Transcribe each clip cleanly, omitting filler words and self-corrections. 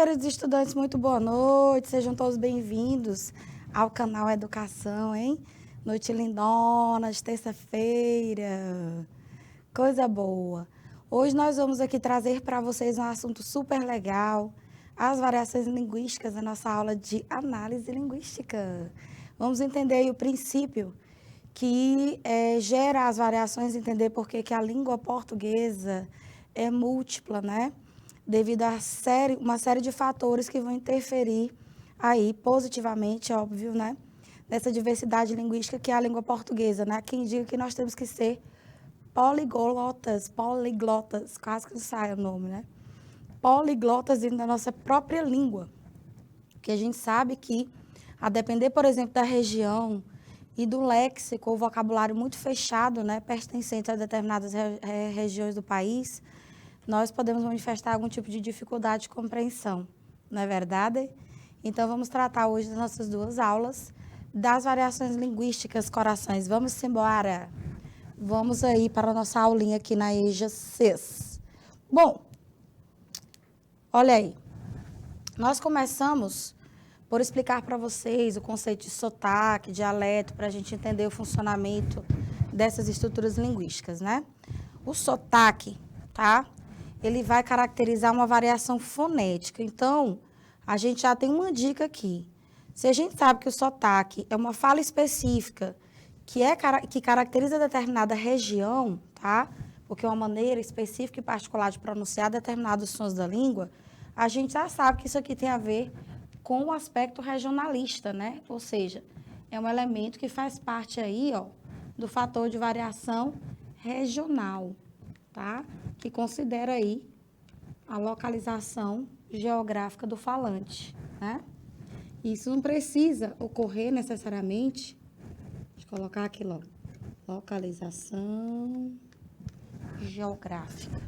queridos estudantes, muito boa noite. Sejam todos bem-vindos ao canal Educação, hein? Noite lindona de terça-feira. Coisa boa. Hoje nós vamos aqui trazer para vocês um assunto super legal, as variações linguísticas da nossa aula de análise linguística. Vamos entender aí o princípio que gera as variações, entender por que a língua portuguesa é múltipla, né? Devido a uma série de fatores que vão interferir aí positivamente, óbvio, né? Nessa diversidade linguística que é a língua portuguesa, né? Quem diga que nós temos que ser poliglotas, quase que não sai o nome, né? Poliglotas dentro da nossa própria língua. Porque a gente sabe que, a depender, por exemplo, da região e do léxico ou vocabulário muito fechado, né, pertencente a determinadas regiões do país, nós podemos manifestar algum tipo de dificuldade de compreensão, não é verdade? Então, vamos tratar hoje das nossas duas aulas das variações linguísticas, corações. Vamos embora! Vamos aí para a nossa aulinha aqui na EJA 6. Bom, olha aí. Nós começamos por explicar para vocês o conceito de sotaque, dialeto, para a gente entender o funcionamento dessas estruturas linguísticas, né? O sotaque, tá? Ele vai caracterizar uma variação fonética. Então, a gente já tem uma dica aqui. Se a gente sabe que o sotaque é uma fala específica que caracteriza determinada região, tá? Porque é uma maneira específica e particular de pronunciar determinados sons da língua, a gente já sabe que isso aqui tem a ver com o aspecto regionalista, né? Ou seja, é um elemento que faz parte aí, ó, do fator de variação regional, tá? Que considera aí a localização geográfica do falante, né? Isso não precisa ocorrer necessariamente, deixa eu colocar aqui logo, localização geográfica.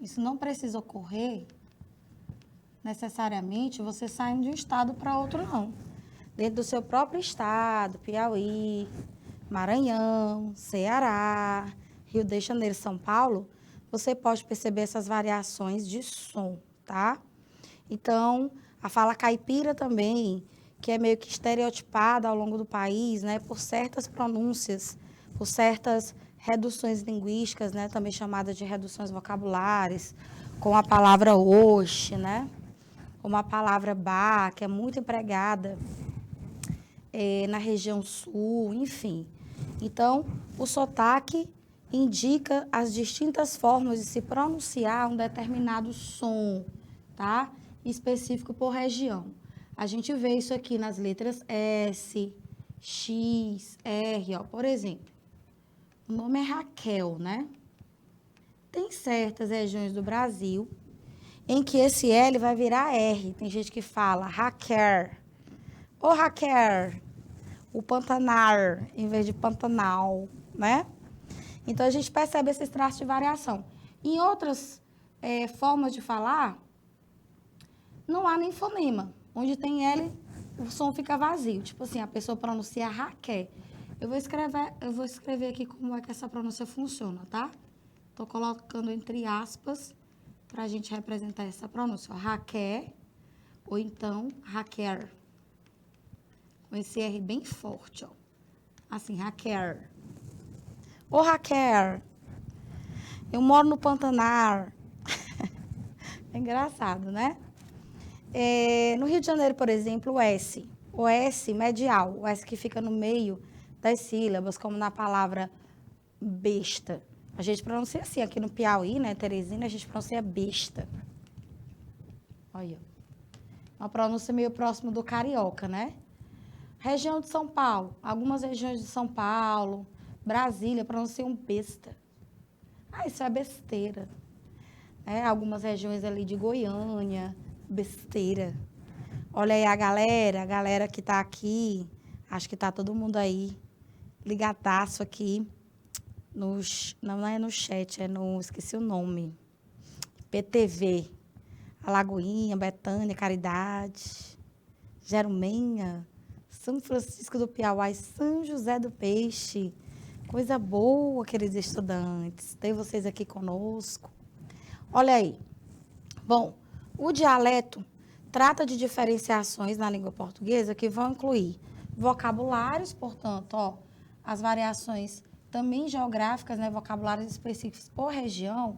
Isso não precisa ocorrer necessariamente você saindo de um estado para outro, não. Dentro do seu próprio estado, Piauí, Maranhão, Ceará, Rio de Janeiro, São Paulo, você pode perceber essas variações de som, tá? Então, a fala caipira também, que é meio que estereotipada ao longo do país, né, por certas pronúncias, por certas reduções linguísticas, né, também chamadas de reduções vocabulares, com a palavra oxe, né, como a palavra ba, que é muito empregada na região sul, enfim. Então, o sotaque indica as distintas formas de se pronunciar um determinado som, tá? Específico por região. A gente vê isso aqui nas letras S, X, R, ó. Por exemplo, o nome é Raquel, né? Tem certas regiões do Brasil em que esse L vai virar R. Tem gente que fala Raquel. Ô Raquel, o Pantanar, em vez de Pantanal, né? Então, a gente percebe esses traços de variação. Em outras formas de falar, não há nem fonema. Onde tem L, o som fica vazio. Tipo assim, a pessoa pronuncia Raquel. Eu vou escrever aqui como é que essa pronúncia funciona, tá? Estou colocando entre aspas para a gente representar essa pronúncia. Raquel, ou então Raquel. Com esse R bem forte, ó. Assim, Raquel. Ô, Raquel, eu moro no Pantanar. É engraçado, né? No Rio de Janeiro, por exemplo, o S medial, o S que fica no meio das sílabas, como na palavra besta. A gente pronuncia assim, aqui no Piauí, né, Teresina, a gente pronuncia besta. Olha, uma pronúncia meio próximo do carioca, né? Região de São Paulo, algumas regiões de São Paulo, Brasília, pronunciam besta. Ah, isso é besteira. Algumas regiões ali de Goiânia, besteira. Olha aí a galera que tá aqui, acho que tá todo mundo aí, ligadaço aqui, não é no chat, esqueci o nome, PTV, Alagoinha, Betânia, Caridade, Jerumenha, São Francisco do Piauí, São José do Peixe. Coisa boa, queridos estudantes, ter vocês aqui conosco. Olha aí. Bom, o dialeto trata de diferenciações na língua portuguesa que vão incluir vocabulários, portanto, ó, as variações também geográficas, né, vocabulários específicos por região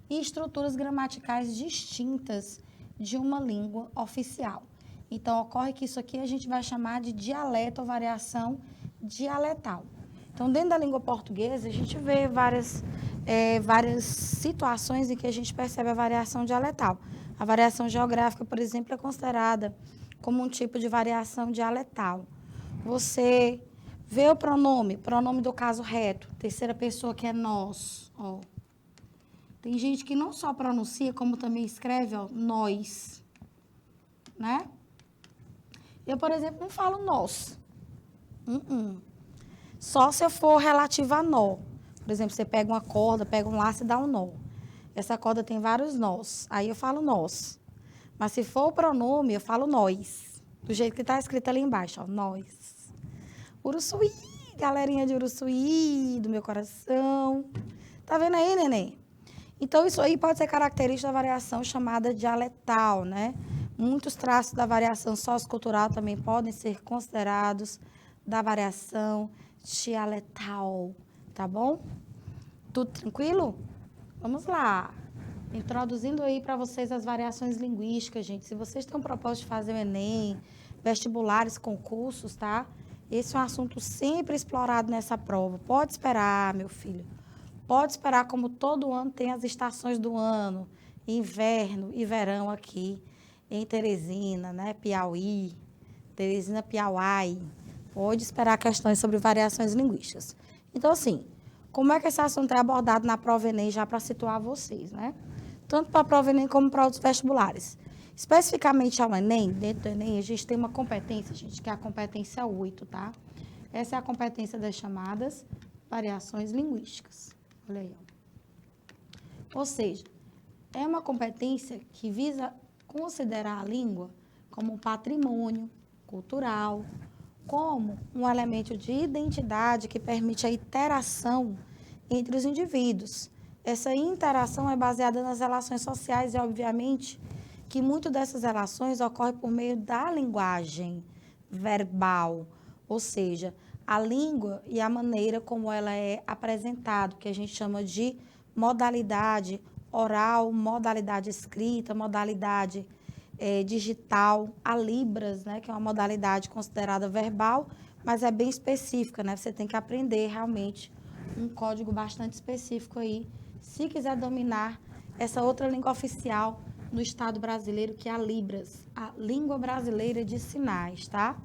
e estruturas gramaticais distintas de uma língua oficial. Então, ocorre que isso aqui a gente vai chamar de dialeto ou variação dialetal. Então, dentro da língua portuguesa, a gente vê várias situações em que a gente percebe a variação dialetal. A variação geográfica, por exemplo, é considerada como um tipo de variação dialetal. Você vê o pronome do caso reto, terceira pessoa que é nós. Ó. Tem gente que não só pronuncia, como também escreve, ó, nós. Né? Eu, por exemplo, não falo nós. Só se eu for relativo a nó. Por exemplo, você pega uma corda, pega um laço e dá um nó. Essa corda tem vários nós. Aí eu falo nós. Mas se for o pronome, eu falo nós. Do jeito que está escrito ali embaixo, ó, nós. Uruçuí, galerinha de Uruçuí, do meu coração. Tá vendo aí, neném? Então, isso aí pode ser característica da variação chamada dialetal, né? Muitos traços da variação sociocultural também podem ser considerados da variação dialetal, tá bom? Tudo tranquilo? Vamos lá. Introduzindo aí para vocês as variações linguísticas, gente. Se vocês têm um propósito de fazer o Enem, vestibulares, concursos, tá? Esse é um assunto sempre explorado nessa prova. Pode esperar, meu filho. Pode esperar, como todo ano tem as estações do ano, inverno e verão aqui em Teresina, né? Piauí, Teresina, Piauí. Pode esperar questões sobre variações linguísticas. Então, assim, como é que esse assunto é abordado na prova Enem, já para situar vocês, né? Tanto para a prova Enem como para outros vestibulares. Especificamente ao Enem, dentro do Enem, a gente tem uma competência, gente, que é a competência 8, tá? Essa é a competência das chamadas variações linguísticas. Olha aí, ó. Ou seja, é uma competência que visa considerar a língua como um patrimônio cultural, como um elemento de identidade que permite a interação entre os indivíduos. Essa interação é baseada nas relações sociais e, obviamente, que muitas dessas relações ocorrem por meio da linguagem verbal, ou seja, a língua e a maneira como ela é apresentada, que a gente chama de modalidade oral, modalidade escrita, modalidade digital, a Libras, né, que é uma modalidade considerada verbal, mas é bem específica, né? Você tem que aprender realmente um código bastante específico aí, se quiser dominar essa outra língua oficial no Estado brasileiro, que é a Libras, a Língua Brasileira de Sinais, tá?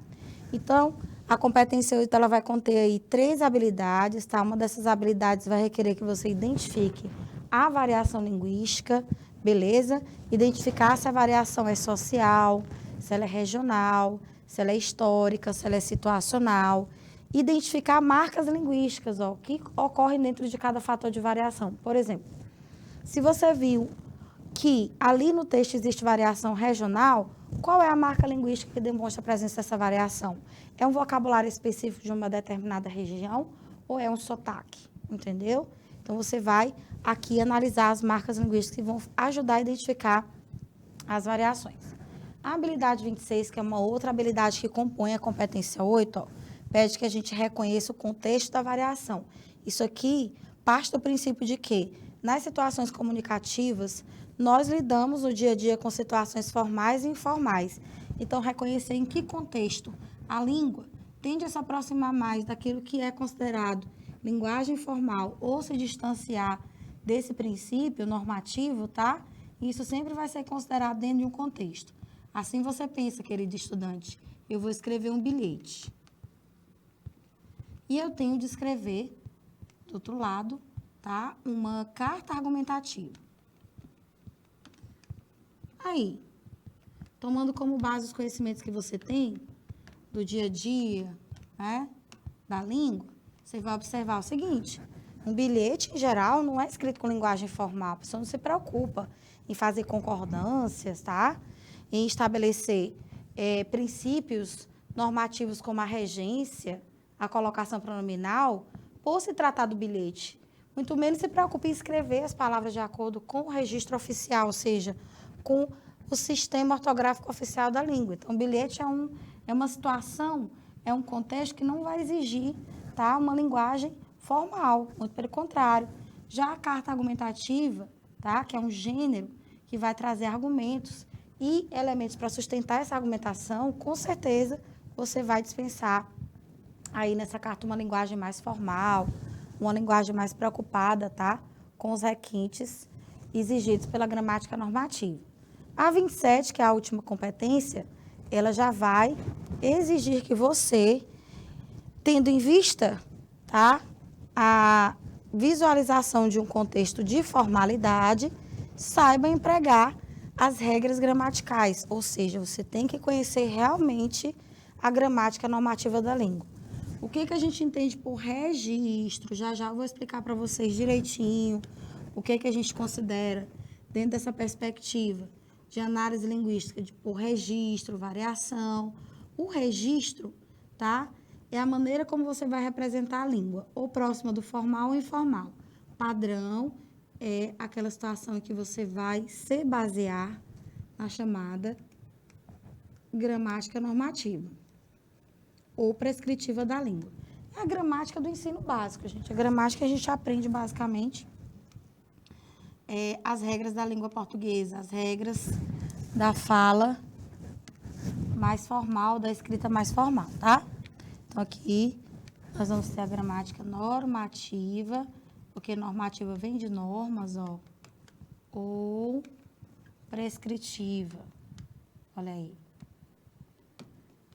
Então, a competência 8, ela vai conter aí 3 habilidades, tá? Uma dessas habilidades vai requerer que você identifique a variação linguística, beleza? Identificar se a variação é social, se ela é regional, se ela é histórica, se ela é situacional. Identificar marcas linguísticas, ó, que ocorrem dentro de cada fator de variação. Por exemplo, se você viu que ali no texto existe variação regional, qual é a marca linguística que demonstra a presença dessa variação? É um vocabulário específico de uma determinada região ou é um sotaque? Entendeu? Então, você vai aqui analisar as marcas linguísticas que vão ajudar a identificar as variações. A habilidade 26, que é uma outra habilidade que compõe a competência 8, ó, pede que a gente reconheça o contexto da variação. Isso aqui parte do princípio de que, nas situações comunicativas, nós lidamos no dia a dia com situações formais e informais. Então, reconhecer em que contexto a língua tende a se aproximar mais daquilo que é considerado linguagem formal ou se distanciar desse princípio normativo, tá? Isso sempre vai ser considerado dentro de um contexto. Assim você pensa, querido estudante, eu vou escrever um bilhete. E eu tenho de escrever, do outro lado, tá? Uma carta argumentativa. Aí, tomando como base os conhecimentos que você tem do dia a dia, né, da língua, você vai observar o seguinte: um bilhete, em geral, não é escrito com linguagem formal. A pessoa não se preocupa em fazer concordâncias, tá? Em estabelecer princípios normativos como a regência, a colocação pronominal, por se tratar do bilhete. muito menos se preocupe em escrever as palavras de acordo com o registro oficial, ou seja, com o sistema ortográfico oficial da língua. Então, o bilhete é uma situação, é um contexto que não vai exigir, tá, uma linguagem formal, muito pelo contrário. Já a carta argumentativa, tá, que é um gênero que vai trazer argumentos e elementos para sustentar essa argumentação, com certeza você vai dispensar aí nessa carta uma linguagem mais formal, uma linguagem mais preocupada, tá, com os requintes exigidos pela gramática normativa. A 27, que é a última competência, ela já vai exigir que você, tendo em vista, tá, a visualização de um contexto de formalidade, saiba empregar as regras gramaticais, ou seja, você tem que conhecer realmente a gramática normativa da língua. O que a gente entende por registro? Já eu vou explicar para vocês direitinho o que a gente considera dentro dessa perspectiva de análise linguística, por registro, variação. O registro, tá, é a maneira como você vai representar a língua, ou próxima do formal ou informal. Padrão é aquela situação em que você vai se basear na chamada gramática normativa ou prescritiva da língua. É a gramática do ensino básico, gente. A gramática a gente aprende basicamente as regras da língua portuguesa, as regras da fala mais formal, da escrita mais formal, tá? Então, aqui nós vamos ter a gramática normativa, porque normativa vem de normas, ó, ou prescritiva. Olha aí.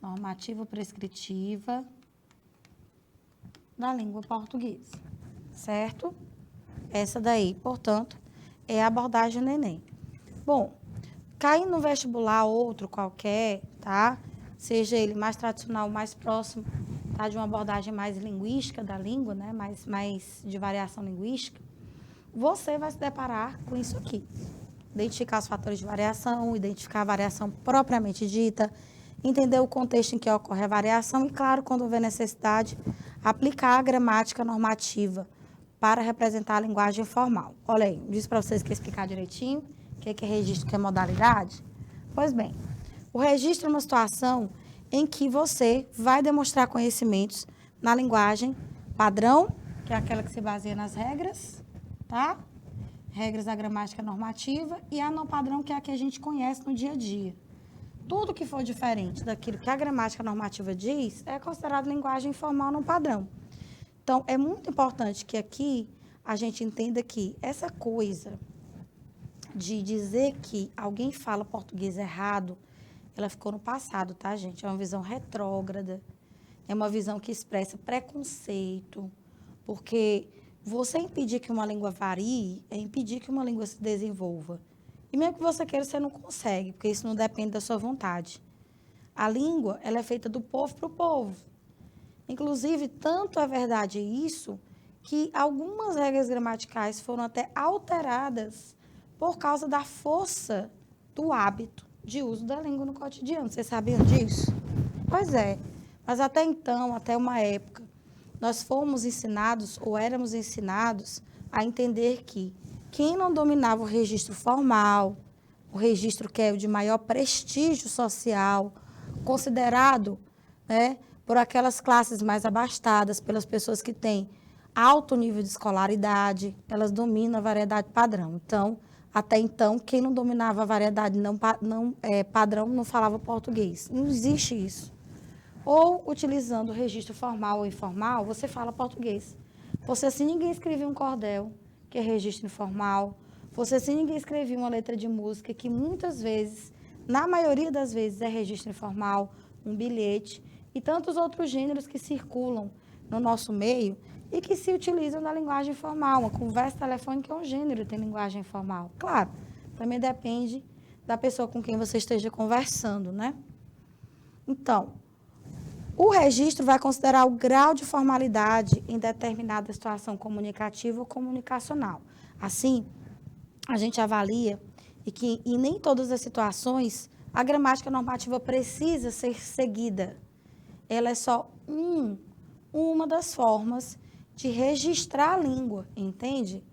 Normativa prescritiva da língua portuguesa, certo? Essa daí, portanto, é a abordagem do Enem. Bom, caindo no vestibular outro qualquer, tá? Seja ele mais tradicional, mais próximo, tá? De uma abordagem mais linguística da língua, né? Mais de variação linguística, você vai se deparar com isso aqui. Identificar os fatores de variação, identificar a variação propriamente dita, entender o contexto em que ocorre a variação e, claro, quando houver necessidade, aplicar a gramática normativa para representar a linguagem formal. Olha aí, disse para vocês que ia explicar direitinho o que é registro, o que é modalidade. Pois bem, o registro é uma situação em que você vai demonstrar conhecimentos na linguagem padrão, que é aquela que se baseia nas regras, tá? Regras da gramática normativa, e a não padrão, que é a que a gente conhece no dia a dia. Tudo que for diferente daquilo que a gramática normativa diz é considerado linguagem informal não padrão. Então, é muito importante que aqui a gente entenda que essa coisa de dizer que alguém fala português errado, ela ficou no passado, tá, gente? É uma visão retrógrada, é uma visão que expressa preconceito, porque você impedir que uma língua varie é impedir que uma língua se desenvolva. E mesmo que você queira, você não consegue, porque isso não depende da sua vontade. A língua, ela é feita do povo para o povo. Inclusive, tanto é verdade isso, que algumas regras gramaticais foram até alteradas por causa da força do hábito de uso da língua no cotidiano. Vocês sabiam disso? Pois é. Mas até então, até uma época, nós fomos ensinados, ou éramos ensinados, a entender que quem não dominava o registro formal, o registro que é o de maior prestígio social, considerado, né, por aquelas classes mais abastadas, pelas pessoas que têm alto nível de escolaridade, elas dominam a variedade padrão. Então, até então, quem não dominava a variedade padrão não falava português. Não existe isso. Ou, utilizando o registro formal ou informal, você fala português. Você, assim, ninguém escrevia um cordel, que é registro informal. Você, assim, ninguém escrevia uma letra de música, que muitas vezes, na maioria das vezes, é registro informal, um bilhete, e tantos outros gêneros que circulam no nosso meio e que se utilizam da linguagem formal. Uma conversa telefônica é um gênero, tem linguagem informal. Claro, também depende da pessoa com quem você esteja conversando, né? Então, o registro vai considerar o grau de formalidade em determinada situação comunicativa ou comunicacional. Assim, a gente avalia e que em nem todas as situações a gramática normativa precisa ser seguida. Ela é só uma das formas de registrar a língua, entende?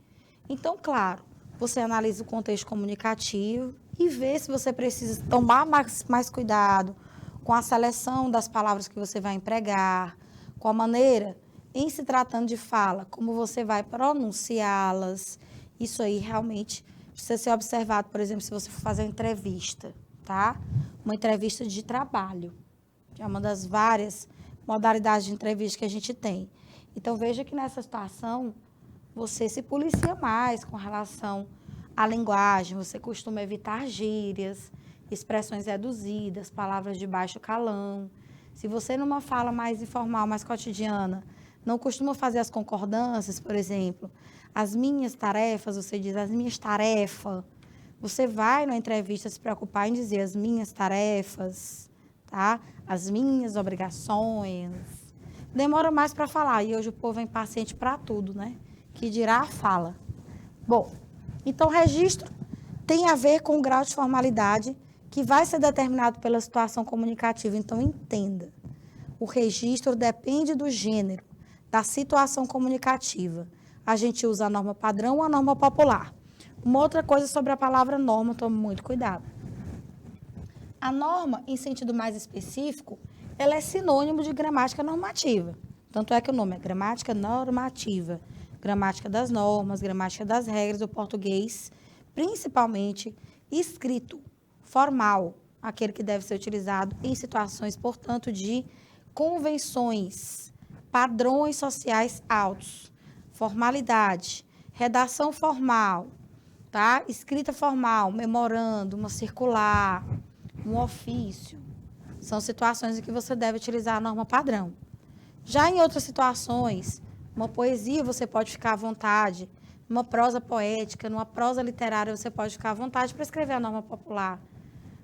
Então, claro, você analisa o contexto comunicativo e vê se você precisa tomar mais cuidado com a seleção das palavras que você vai empregar, com a maneira, em se tratando de fala, como você vai pronunciá-las. Isso aí realmente precisa ser observado, por exemplo, se você for fazer uma entrevista, tá? Uma entrevista de trabalho, que é uma das várias modalidades de entrevista que a gente tem. Então, veja que nessa situação, você se policia mais com relação à linguagem, você costuma evitar gírias, expressões reduzidas, palavras de baixo calão. Se você, numa fala mais informal, mais cotidiana, não costuma fazer as concordâncias, por exemplo, as minhas tarefas, você diz as minhas tarefas, você vai na entrevista se preocupar em dizer as minhas tarefas, tá? As minhas obrigações. Demora mais para falar, e hoje o povo é impaciente para tudo, né? Que dirá a fala. Bom, então registro tem a ver com o grau de formalidade que vai ser determinado pela situação comunicativa. Então, entenda, o registro depende do gênero, da situação comunicativa. A gente usa a norma padrão ou a norma popular. Uma outra coisa sobre a palavra norma, tome muito cuidado. A norma, em sentido mais específico, ela é sinônimo de gramática normativa. Tanto é que o nome é gramática normativa. Gramática das normas, gramática das regras do português, principalmente escrito, formal, aquele que deve ser utilizado em situações, portanto, de convenções, padrões sociais altos, formalidade, redação formal, tá? Escrita formal, memorando, uma circular, um ofício. São situações em que você deve utilizar a norma padrão. Já em outras situações, uma poesia você pode ficar à vontade, numa prosa poética, numa prosa literária você pode ficar à vontade para escrever a norma popular.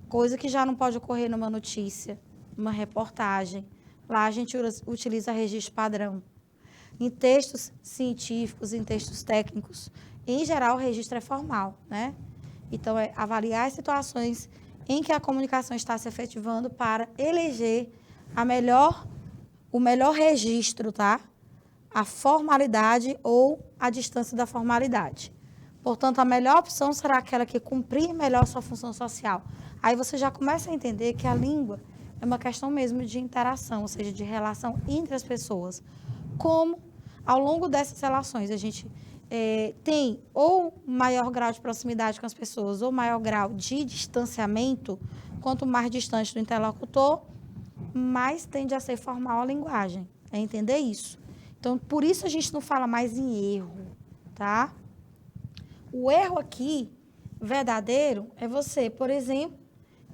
Coisa que já não pode ocorrer numa notícia, numa reportagem. Lá a gente utiliza registro padrão. Em textos científicos, em textos técnicos, em geral o registro é formal, né? Então, é avaliar as situações em que a comunicação está se efetivando para eleger o melhor registro, tá? A formalidade ou a distância da formalidade. Portanto, a melhor opção será aquela que cumprir melhor sua função social. Aí você já começa a entender que a língua é uma questão mesmo de interação, ou seja, de relação entre as pessoas. Como, ao longo dessas relações, a gente tem ou maior grau de proximidade com as pessoas ou maior grau de distanciamento, quanto mais distante do interlocutor, mais tende a ser formal a linguagem. É entender isso. Então, por isso a gente não fala mais em erro, tá? O erro aqui, verdadeiro, é você, por exemplo,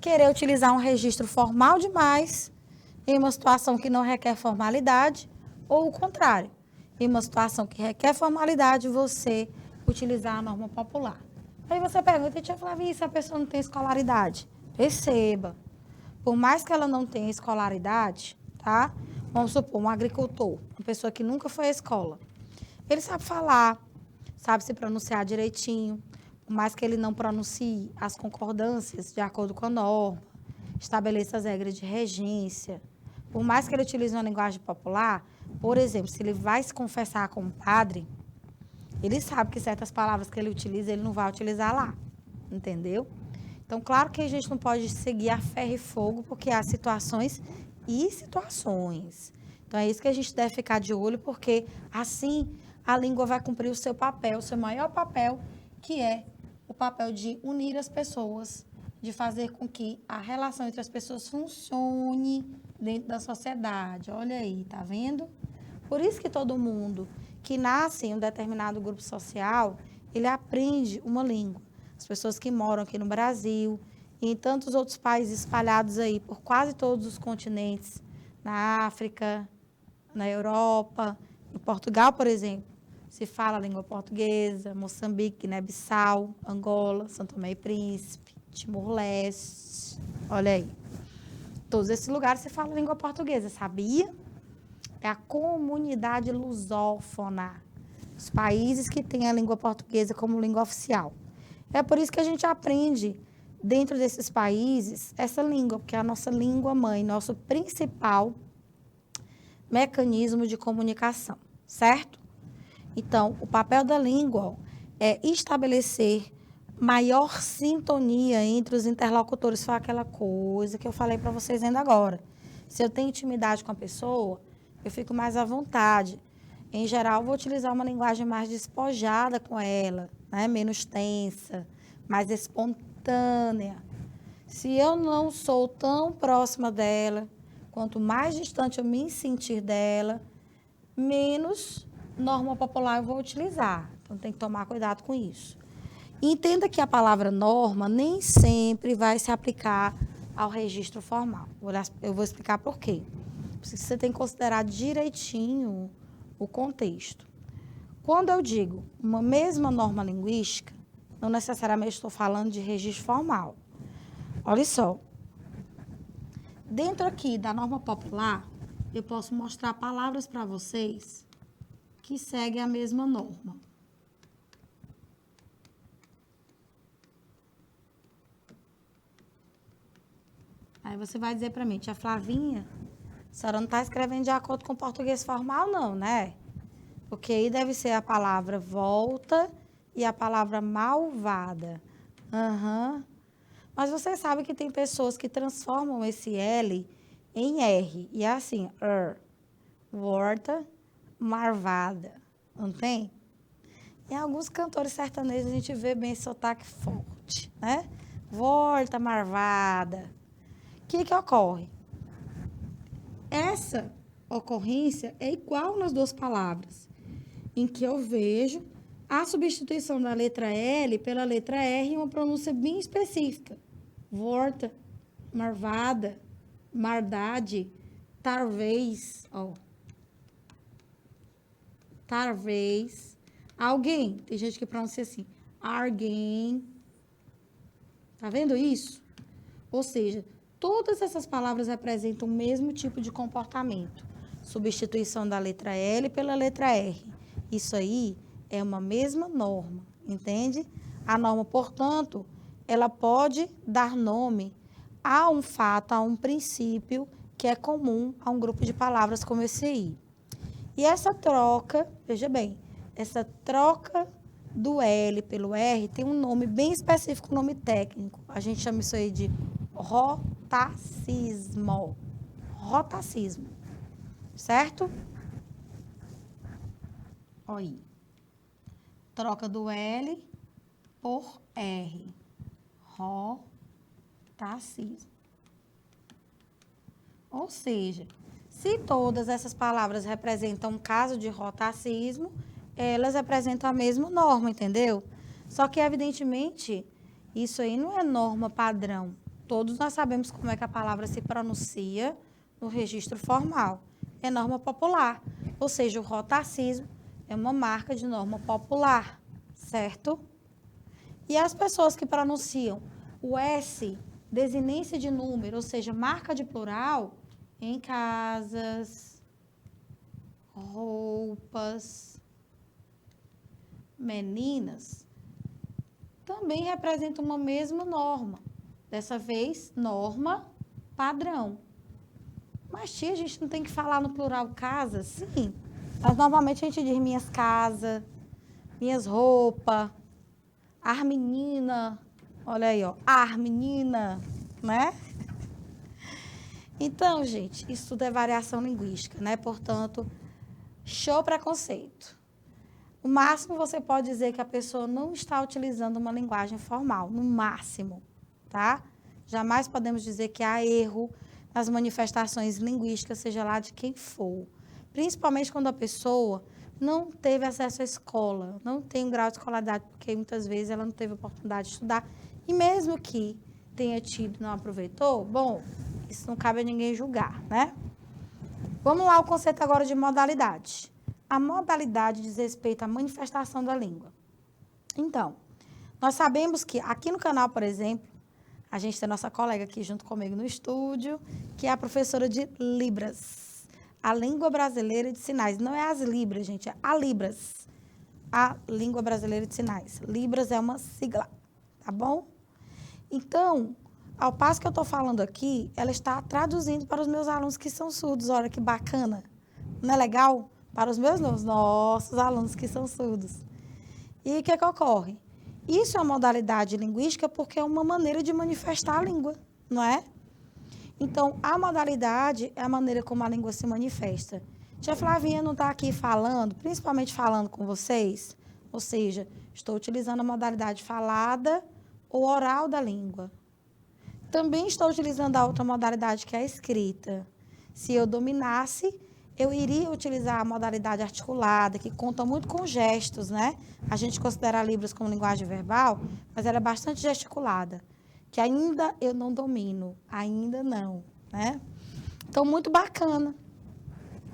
querer utilizar um registro formal demais em uma situação que não requer formalidade, ou o contrário, em uma situação que requer formalidade, você utilizar a norma popular. Aí você pergunta, tia Flavia, se a pessoa não tem escolaridade? Perceba, por mais que ela não tenha escolaridade, tá? Vamos supor, um agricultor, uma pessoa que nunca foi à escola. Ele sabe falar, sabe se pronunciar direitinho, por mais que ele não pronuncie as concordâncias de acordo com a norma, estabeleça as regras de regência. Por mais que ele utilize uma linguagem popular, por exemplo, se ele vai se confessar com um padre, ele sabe que certas palavras que ele utiliza, ele não vai utilizar lá, entendeu? Então, claro que a gente não pode seguir a ferro e fogo, porque há situações e situações. Então, é isso que a gente deve ficar de olho, porque assim a língua vai cumprir o seu papel, o seu maior papel, que é o papel de unir as pessoas, de fazer com que a relação entre as pessoas funcione dentro da sociedade. Olha aí, tá vendo? Por isso que todo mundo que nasce em um determinado grupo social, ele aprende uma língua. As pessoas que moram aqui no Brasil e em tantos outros países espalhados aí por quase todos os continentes, na África, na Europa, em Portugal, por exemplo, se fala a língua portuguesa, Moçambique, Guiné-Bissau, Angola, São Tomé e Príncipe, Timor-Leste, olha aí. Todos esses lugares se fala a língua portuguesa, sabia? É a comunidade lusófona, os países que têm a língua portuguesa como língua oficial. É por isso que a gente aprende, dentro desses países, essa língua, porque é a nossa língua mãe, nosso principal mecanismo de comunicação, certo? Então, o papel da língua ó, é estabelecer maior sintonia entre os interlocutores. Foi aquela coisa que eu falei para vocês ainda agora. Se eu tenho intimidade com a pessoa, eu fico mais à vontade. Em geral, vou utilizar uma linguagem mais despojada com ela, né? Menos tensa, mais espontânea. Se eu não sou tão próxima dela, quanto mais distante eu me sentir dela, menos norma popular eu vou utilizar. Então, tem que tomar cuidado com isso. Entenda que a palavra norma nem sempre vai se aplicar ao registro formal. Eu vou explicar por quê. Você tem que considerar direitinho o contexto. Quando eu digo uma mesma norma linguística, não necessariamente estou falando de registro formal. Olha só. Dentro aqui da norma popular, eu posso mostrar palavras para vocês que seguem a mesma norma. Aí você vai dizer para mim, tia Flavinha, a senhora não está escrevendo de acordo com o português formal, não, né? Porque aí deve ser a palavra volta e a palavra malvada. Mas você sabe que tem pessoas que transformam esse L em R. E é assim, volta, marvada. Não tem? Em alguns cantores sertanejos a gente vê bem esse sotaque forte, né? Volta, marvada. O que ocorre? Essa ocorrência é igual nas duas palavras, em que eu vejo a substituição da letra L pela letra R em uma pronúncia bem específica. Volta, marvada, mardade, talvez, ó. Talvez. Alguém, tem gente que pronuncia assim, alguém. Tá vendo isso? Ou seja, todas essas palavras representam o mesmo tipo de comportamento. Substituição da letra L pela letra R. Isso aí é uma mesma norma, entende? A norma, portanto, ela pode dar nome a um fato, a um princípio que é comum a um grupo de palavras como esse aí. E essa troca, veja bem, essa troca do L pelo R tem um nome bem específico, um nome técnico. A gente chama isso aí de rotacismo. Rotacismo. Certo? Olha aí. Troca do L por R. Rotacismo. Ou seja, se todas essas palavras representam um caso de rotacismo, elas representam a mesma norma, entendeu? Só que, evidentemente, isso aí não é norma padrão. Todos nós sabemos como é que a palavra se pronuncia no registro formal. É norma popular. Ou seja, o rotacismo é uma marca de norma popular, certo? E as pessoas que pronunciam o S, desinência de número, ou seja, marca de plural, em casas, roupas, meninas, também representam uma mesma norma. Dessa vez, norma padrão. Mas, tia, a gente não tem que falar no plural casas? Sim. Mas, normalmente, a gente diz minhas casas, minhas roupas, as meninas. Olha aí, ó. As meninas, né? Então, gente, isso tudo é variação linguística, né? Portanto, show preconceito. O máximo você pode dizer que a pessoa não está utilizando uma linguagem formal, no máximo, tá? Jamais podemos dizer que há erro nas manifestações linguísticas, seja lá de quem for. Principalmente quando a pessoa não teve acesso à escola, não tem um grau de escolaridade, porque muitas vezes ela não teve oportunidade de estudar. E mesmo que tenha tido e não aproveitou, bom, isso não cabe a ninguém julgar, né? Vamos lá, o conceito agora de modalidade. A modalidade diz respeito à manifestação da língua. Então, nós sabemos que aqui no canal, por exemplo, a gente tem a nossa colega aqui junto comigo no estúdio, que é a professora de Libras, a língua brasileira de sinais. Não é as Libras, gente, é a Libras, a língua brasileira de sinais. Libras é uma sigla, tá bom? Então, ao passo que eu estou falando aqui, ela está traduzindo para os meus alunos que são surdos. Olha que bacana. Não é legal? para os meus nossos alunos que são surdos. E o que é que ocorre? Isso é uma modalidade linguística porque é uma maneira de manifestar a língua, não é? Então, a modalidade é a maneira como a língua se manifesta. Tia Flavinha não está aqui falando, principalmente falando com vocês, ou seja, estou utilizando a modalidade falada ou oral da língua. Também estou utilizando a outra modalidade, que é a escrita. Se eu dominasse, eu iria utilizar a modalidade articulada, que conta muito com gestos, né? A gente considera Libras como linguagem verbal, mas ela é bastante gesticulada, que ainda eu não domino, ainda não, né? Então, muito bacana.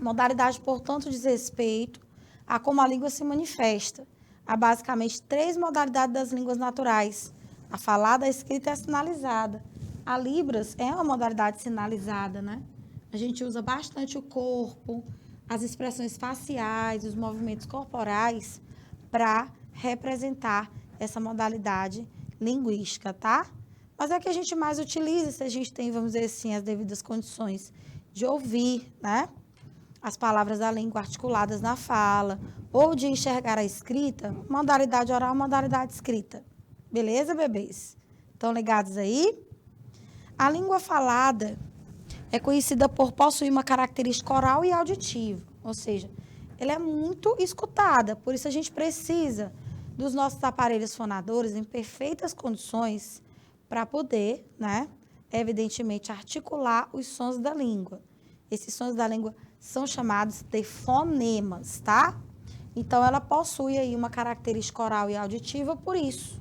Modalidade, portanto, diz respeito a como a língua se manifesta. Há basicamente 3 modalidades das línguas naturais: a falada, a escrita e a sinalizada. A Libras é uma modalidade sinalizada, né? A gente usa bastante o corpo, as expressões faciais, os movimentos corporais para representar essa modalidade linguística, tá? Mas é que a gente mais utiliza se a gente tem, vamos dizer assim, as devidas condições de ouvir, né? As palavras da língua articuladas na fala, ou de enxergar a escrita, modalidade oral, modalidade escrita. Beleza, bebês? Estão ligados aí? A língua falada é conhecida por possuir uma característica oral e auditiva, ou seja, ela é muito escutada, por isso a gente precisa dos nossos aparelhos fonadores em perfeitas condições para poder, né, evidentemente, articular os sons da língua. Esses sons da língua são chamados de fonemas, tá? Então, ela possui aí uma característica oral e auditiva por isso,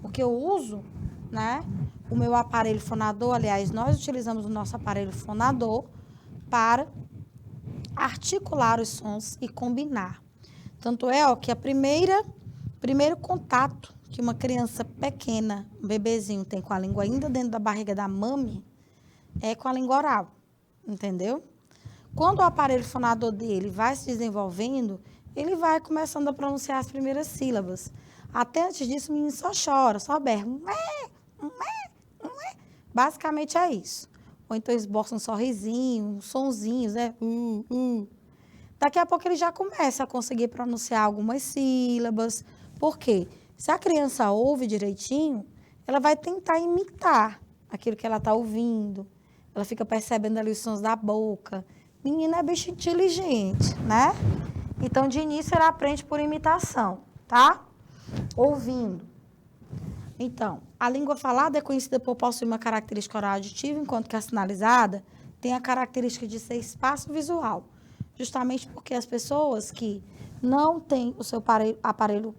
porque eu uso, né, o meu aparelho fonador, aliás, nós utilizamos o nosso aparelho fonador para articular os sons e combinar. Tanto é ó, que primeiro contato que uma criança pequena, um bebezinho, tem com a língua ainda dentro da barriga da mãe é com a língua oral, entendeu? Quando o aparelho fonador dele vai se desenvolvendo, ele vai começando a pronunciar as primeiras sílabas. Até antes disso, o menino só chora, só berra. Basicamente é isso. Ou então esboça um sorrisinho, uns sonzinhos, né? Daqui a pouco ele já começa a conseguir pronunciar algumas sílabas. Por quê? Se a criança ouve direitinho, ela vai tentar imitar aquilo que ela está ouvindo. Ela fica percebendo ali os sons da boca. Menina é bicho inteligente, né? Então, de início, ela aprende por imitação, tá? Ouvindo. Então, a língua falada é conhecida por possuir uma característica oral auditiva, enquanto que a sinalizada tem a característica de ser espaço visual. Justamente porque as pessoas que não têm o seu aparelho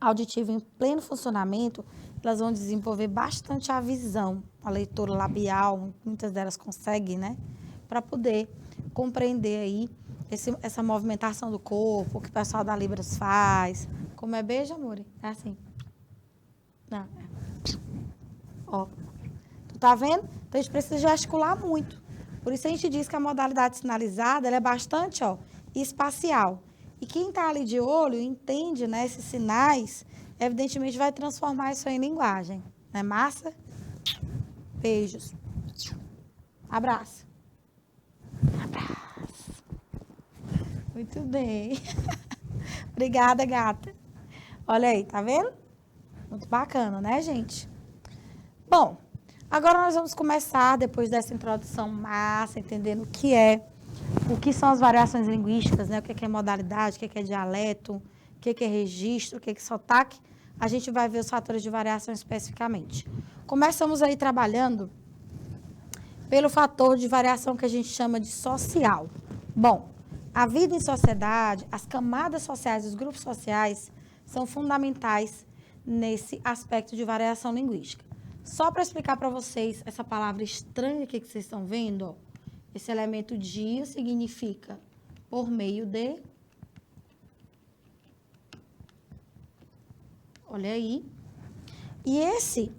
auditivo em pleno funcionamento, elas vão desenvolver bastante a visão, a leitura labial, muitas delas conseguem, né? Para poder compreender aí essa movimentação do corpo, que o pessoal da Libras faz. Como é beijo, amor? É assim. Não, é. Ó, tu tá vendo? Então, a gente precisa gesticular muito. Por isso, a gente diz que a modalidade sinalizada ela é bastante espacial. E quem está ali de olho entende, né, esses sinais, evidentemente vai transformar isso em linguagem. Não é massa? Beijos. Abraço. Abraço. Muito bem. Obrigada, gata. Olha aí, tá vendo? Muito bacana, né, gente? Bom, agora nós vamos começar, depois dessa introdução massa, entendendo o que são as variações linguísticas, né? O que é modalidade, o que é dialeto, o que é registro, o que é sotaque. A gente vai ver os fatores de variação especificamente. Começamos aí trabalhando pelo fator de variação que a gente chama de social. Bom, a vida em sociedade, as camadas sociais, os grupos sociais, são fundamentais nesse aspecto de variação linguística. Só para explicar para vocês essa palavra estranha aqui que vocês estão vendo, ó, esse elemento dia significa por meio de. Olha aí. E esse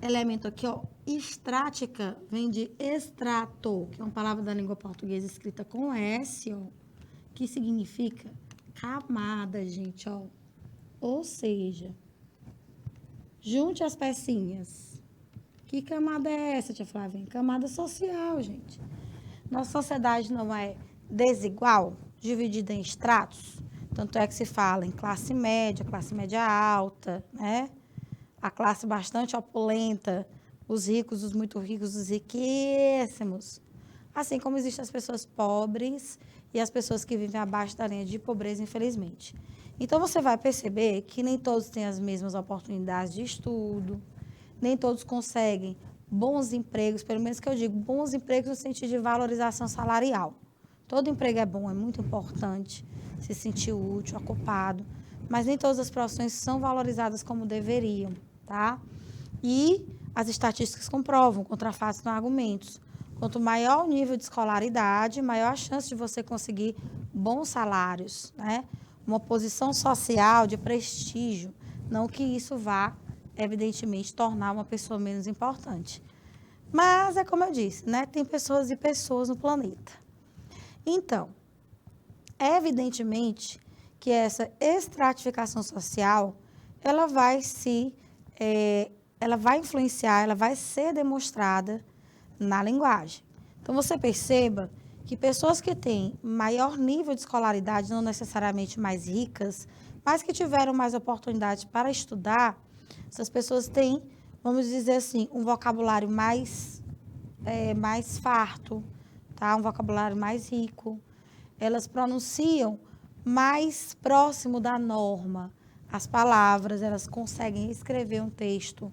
elemento aqui, ó, estrática, vem de extrato, que é uma palavra da língua portuguesa escrita com S, ó, que significa camada, gente, ó. Ou seja, junte as pecinhas. Que camada é essa, tia Flávia? Camada social, gente. Nossa sociedade não é desigual, dividida em estratos. Tanto é que se fala em classe média alta, né? A classe bastante opulenta, os ricos, os muito ricos, os riquíssimos. Assim como existem as pessoas pobres e as pessoas que vivem abaixo da linha de pobreza, infelizmente. Então, você vai perceber que nem todos têm as mesmas oportunidades de estudo, nem todos conseguem bons empregos, pelo menos que eu digo, bons empregos no sentido de valorização salarial. Todo emprego é bom, é muito importante, se sentir útil, ocupado, mas nem todas as profissões são valorizadas como deveriam, tá? E as estatísticas comprovam, contra fatos não argumentos. Quanto maior o nível de escolaridade, maior a chance de você conseguir bons salários, né? Uma posição social de prestígio, não que isso vá, evidentemente, tornar uma pessoa menos importante. Mas é como eu disse, né? Tem pessoas e pessoas no planeta. Então, evidentemente que essa estratificação social, ela vai influenciar, ela vai ser demonstrada na linguagem. Então, você perceba que pessoas que têm maior nível de escolaridade, não necessariamente mais ricas, mas que tiveram mais oportunidades para estudar, essas pessoas têm, vamos dizer assim, um vocabulário mais farto, tá? Um vocabulário mais rico. Elas pronunciam mais próximo da norma as palavras, elas conseguem escrever um texto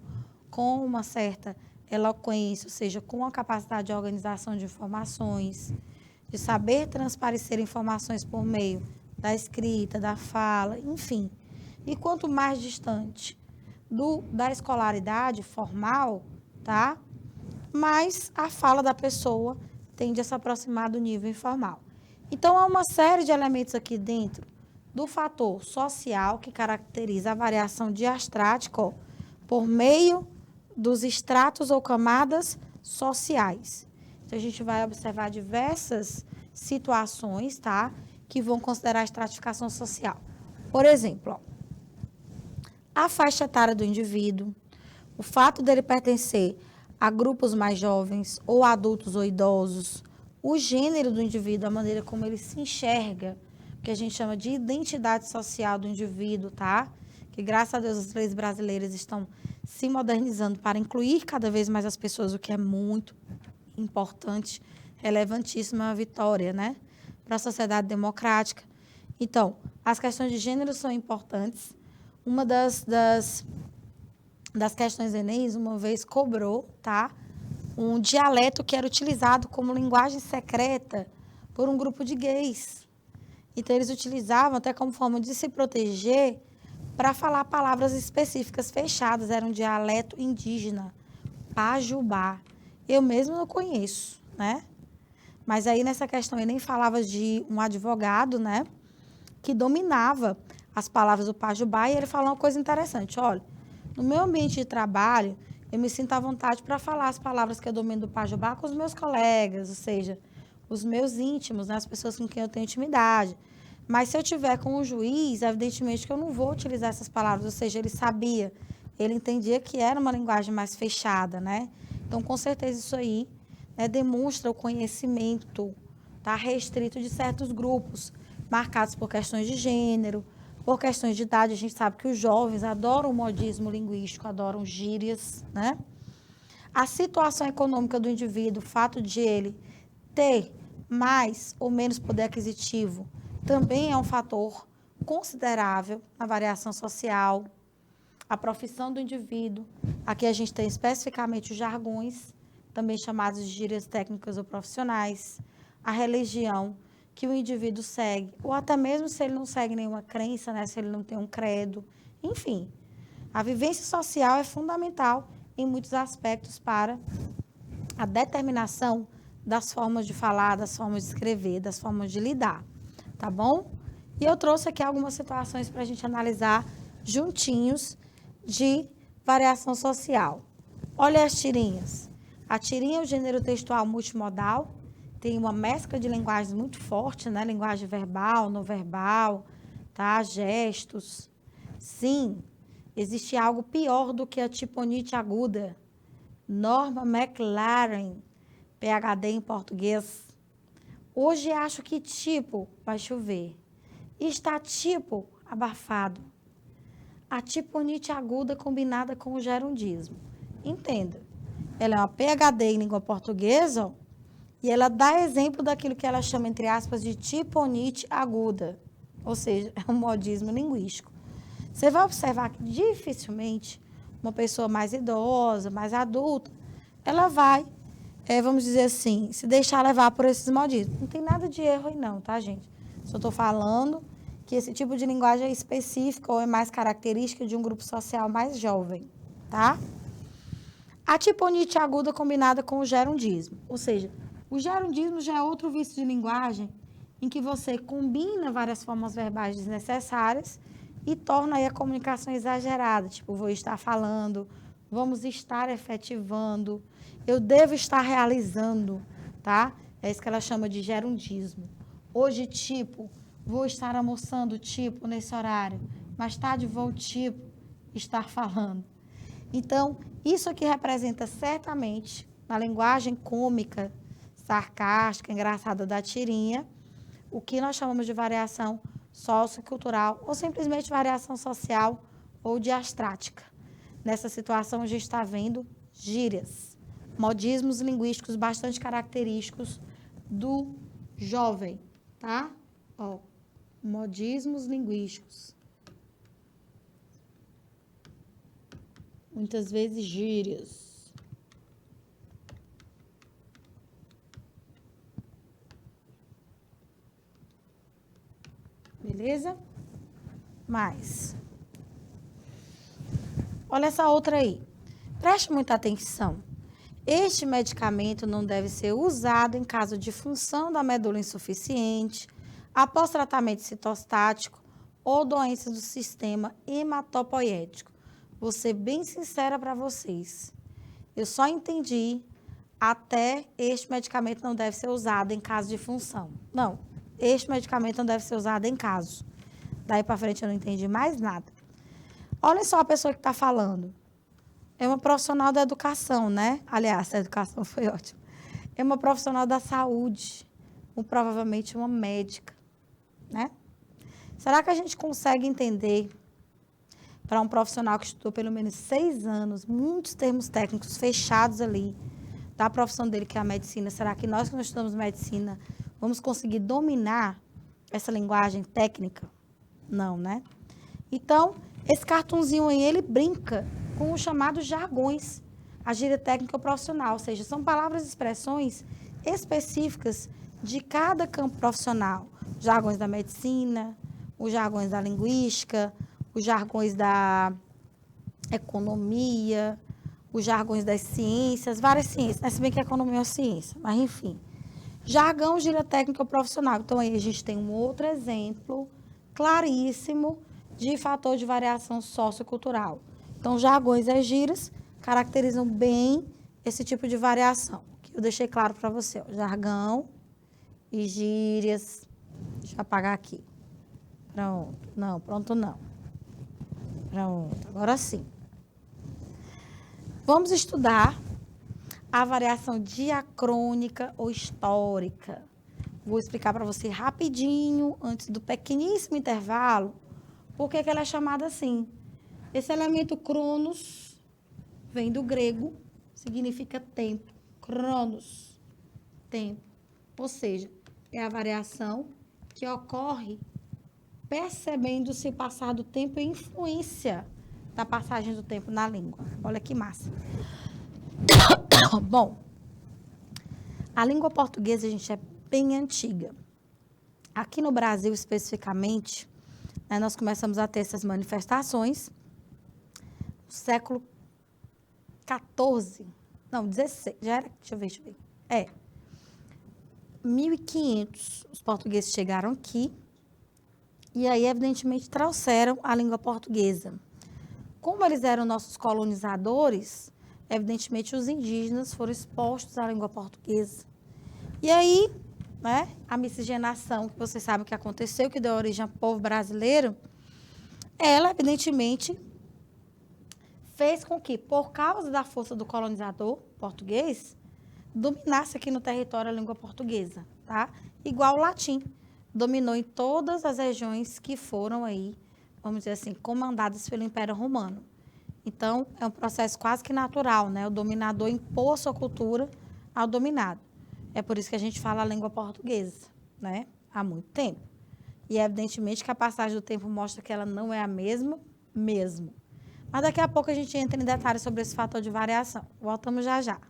com uma certa eloquência, ou seja, com a capacidade de organização de informações, de saber transparecer informações por meio da escrita, da fala, enfim. E quanto mais distante da escolaridade formal, tá? Mais a fala da pessoa tende a se aproximar do nível informal. Então, há uma série de elementos aqui dentro do fator social que caracteriza a variação diastrática por meio dos estratos ou camadas sociais. Então, a gente vai observar diversas situações, tá? Que vão considerar a estratificação social. Por exemplo, a faixa etária do indivíduo, o fato dele pertencer a grupos mais jovens, ou adultos ou idosos, o gênero do indivíduo, a maneira como ele se enxerga, que a gente chama de identidade social do indivíduo, tá? Que graças a Deus as leis brasileiras estão se modernizando para incluir cada vez mais as pessoas, o que é muito importante, relevantíssima vitória, né? Para a sociedade democrática. Então, as questões de gênero são importantes. Uma das questões Enem, uma vez cobrou, tá? Um dialeto que era utilizado como linguagem secreta por um grupo de gays. Então, eles utilizavam até como forma de se proteger para falar palavras específicas fechadas. Era um dialeto indígena, pajubá. Eu mesmo não conheço, né? Mas aí, nessa questão, ele nem falava de um advogado, né? Que dominava as palavras do pajubá. E ele falou uma coisa interessante. Olha, no meu ambiente de trabalho, eu me sinto à vontade para falar as palavras que eu domino do pajubá com os meus colegas, ou seja, os meus íntimos, né, as pessoas com quem eu tenho intimidade. Mas se eu tiver com o juiz, evidentemente que eu não vou utilizar essas palavras, ou seja, ele sabia, ele entendia que era uma linguagem mais fechada, né? Então, com certeza, isso aí, né, demonstra o conhecimento, tá, restrito de certos grupos, marcados por questões de gênero, por questões de idade. A gente sabe que os jovens adoram o modismo linguístico, adoram gírias, né? A situação econômica do indivíduo, o fato de ele ter mais ou menos poder aquisitivo, também é um fator considerável na variação social. A profissão do indivíduo, aqui a gente tem especificamente os jargões, também chamados de gírias técnicas ou profissionais, a religião que o indivíduo segue, ou até mesmo se ele não segue nenhuma crença, né, se ele não tem um credo, enfim. A vivência social é fundamental em muitos aspectos para a determinação das formas de falar, das formas de escrever, das formas de lidar, tá bom? E eu trouxe aqui algumas situações para a gente analisar juntinhos de variação social. Olha as tirinhas. A tirinha é o gênero textual multimodal, tem uma mescla de linguagens muito forte, né? Linguagem verbal, não verbal, tá? Gestos. Sim, existe algo pior do que a tiponite aguda. Norma McLaren, PhD em português. Hoje acho que tipo vai chover. Está tipo abafado. A tiponite aguda combinada com o gerundismo. Entenda, ela é uma PhD em língua portuguesa, ó, e ela dá exemplo daquilo que ela chama, entre aspas, de tiponite aguda. Ou seja, é um modismo linguístico. Você vai observar que dificilmente uma pessoa mais idosa, mais adulta, ela vai, vamos dizer assim, se deixar levar por esses modismos. Não tem nada de erro aí não, tá, gente? Só estou falando que esse tipo de linguagem é específica ou é mais característica de um grupo social mais jovem, tá? A tiponite aguda combinada com o gerundismo. Ou seja, o gerundismo já é outro vício de linguagem em que você combina várias formas verbais desnecessárias e torna aí a comunicação exagerada. Tipo, vou estar falando, vamos estar efetivando, eu devo estar realizando, tá? É isso que ela chama de gerundismo. Hoje, tipo, vou estar almoçando, tipo, nesse horário. Mais tarde, vou, tipo, estar falando. Então, isso aqui representa certamente, na linguagem cômica, sarcástica, engraçada da tirinha, o que nós chamamos de variação sociocultural ou simplesmente variação social ou diastrática. Nessa situação, a gente está vendo gírias, modismos linguísticos bastante característicos do jovem, tá? Ó, modismos linguísticos. Muitas vezes gírias. Beleza? Mais. Olha essa outra aí. Preste muita atenção. Este medicamento não deve ser usado em caso de função da medula insuficiente, após tratamento citostático ou doenças do sistema hematopoético. Vou ser bem sincera para vocês. Eu só entendi até este medicamento não deve ser usado em caso de função. Não, este medicamento não deve ser usado em caso. Daí para frente eu não entendi mais nada. Olha só a pessoa que está falando. É uma profissional da educação, né? Aliás, a educação foi ótima. É uma profissional da saúde, ou provavelmente uma médica, né? Será que a gente consegue entender, para um profissional que estudou pelo menos 6 anos, muitos termos técnicos fechados ali, da profissão dele, que é a medicina, será que nós que não estudamos medicina vamos conseguir dominar essa linguagem técnica? Não, né? Então, esse cartunzinho aí, ele brinca com os chamados jargões, a gíria técnica profissional, ou seja, são palavras e expressões específicas de cada campo profissional. Jargões da medicina, os jargões da linguística, os jargões da economia, os jargões das ciências, várias ciências, né? Se bem que a economia é uma ciência, mas enfim. Jargão, gíria técnica profissional. Então, aí a gente tem um outro exemplo claríssimo de fator de variação sociocultural. Então, jargões e gírias caracterizam bem esse tipo de variação, que eu deixei claro para você. Ó, jargão e gírias. Deixa eu apagar aqui. Pronto. Não, pronto não. Pronto, agora sim. Vamos estudar a variação diacrônica ou histórica. Vou explicar para você rapidinho, antes do pequeníssimo intervalo, por que ela é chamada assim. Esse elemento cronos vem do grego, significa tempo. Cronos, tempo. Ou seja, é a variação que ocorre percebendo-se o passar do tempo e influência da passagem do tempo na língua. Olha que massa. Bom, a língua portuguesa, gente, é bem antiga. Aqui no Brasil, especificamente, né, nós começamos a ter essas manifestações no século XIV, não, 16, já era, deixa eu ver. 1500, os portugueses chegaram aqui e aí, evidentemente, trouxeram a língua portuguesa. Como eles eram nossos colonizadores, evidentemente, os indígenas foram expostos à língua portuguesa. E aí, né, a miscigenação, que vocês sabem que aconteceu, que deu origem ao povo brasileiro, ela, evidentemente, fez com que, por causa da força do colonizador português, dominasse aqui no território a língua portuguesa, tá? Igual o latim, dominou em todas as regiões que foram aí, vamos dizer assim, comandadas pelo Império Romano. Então, é um processo quase que natural, né? O dominador impôs sua cultura ao dominado. É por isso que a gente fala a língua portuguesa, né? Há muito tempo. E, evidentemente, que a passagem do tempo mostra que ela não é a mesma mesmo. Mas daqui a pouco a gente entra em detalhes sobre esse fator de variação. Voltamos já já.